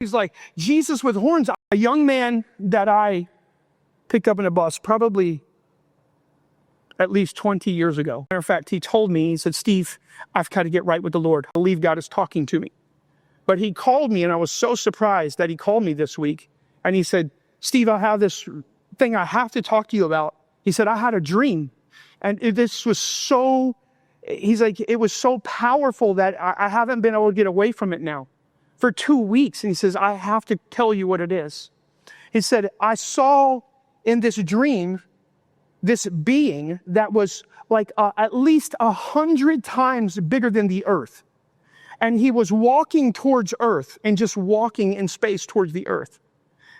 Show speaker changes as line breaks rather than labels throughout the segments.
He's like, Jesus with horns. A young man that I picked up in a bus probably at least 20 years ago. Matter of fact, he told me, he said, Steve, I've got to get right with the Lord. I believe God is talking to me. But he called me, and I was so surprised that he called me this week. And he said, Steve, I have this thing I have to talk to you about. He said, I had a dream. And this was so, he's like, it was so powerful that I haven't been able to get away from it now for 2 weeks. And he says, I have to tell you what it is. He said, I saw in this dream, this being that was like at least 100 times bigger than the earth. And he was walking towards earth and just walking in space towards the earth.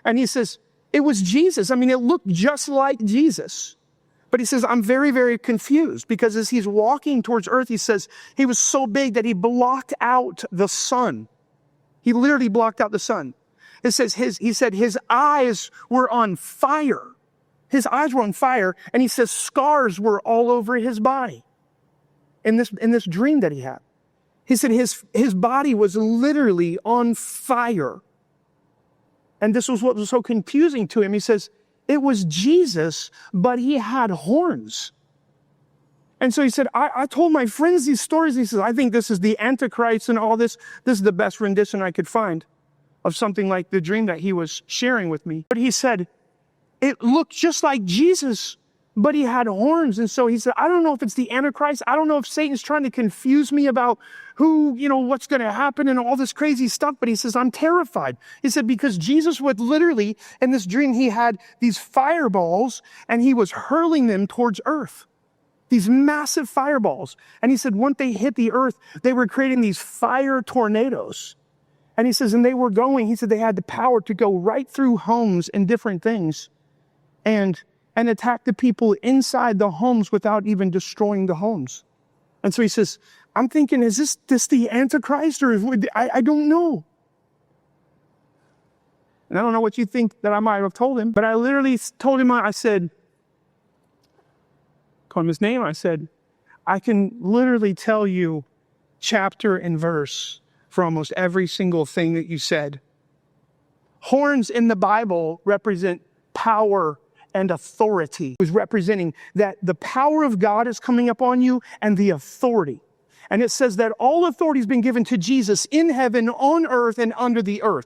And he says, it was Jesus. I mean, it looked just like Jesus. But he says, I'm very, very confused because as he's walking towards earth, he says, he was so big that he blocked out the sun. He literally blocked out the sun. It says he said his eyes were on fire. His eyes were on fire. And he says scars were all over his body in this dream that he had. He said his body was literally on fire. And this was what was so confusing to him. He says, it was Jesus, but he had horns. And so he said, I told my friends these stories. He says, I think this is the Antichrist and all this. This is the best rendition I could find of something like the dream that he was sharing with me. But he said, it looked just like Jesus, but he had horns. And so he said, I don't know if it's the Antichrist. I don't know if Satan's trying to confuse me about who, what's going to happen and all this crazy stuff. But he says, I'm terrified. He said, because Jesus would literally, in this dream, he had these fireballs and he was hurling them towards earth. These massive fireballs. And he said, once they hit the earth, they were creating these fire tornadoes. And he says, and they were going, he said they had the power to go right through homes and different things and attack the people inside the homes without even destroying the homes. And so he says, I'm thinking, is this the Antichrist or I don't know. And I don't know what you think that I might have told him, but I literally told him, I said, called him his name. I said, I can literally tell you chapter and verse for almost every single thing that you said. Horns in the Bible represent power and authority. It was representing that the power of God is coming upon you and the authority. And it says that all authority has been given to Jesus in heaven, on earth, and under the earth.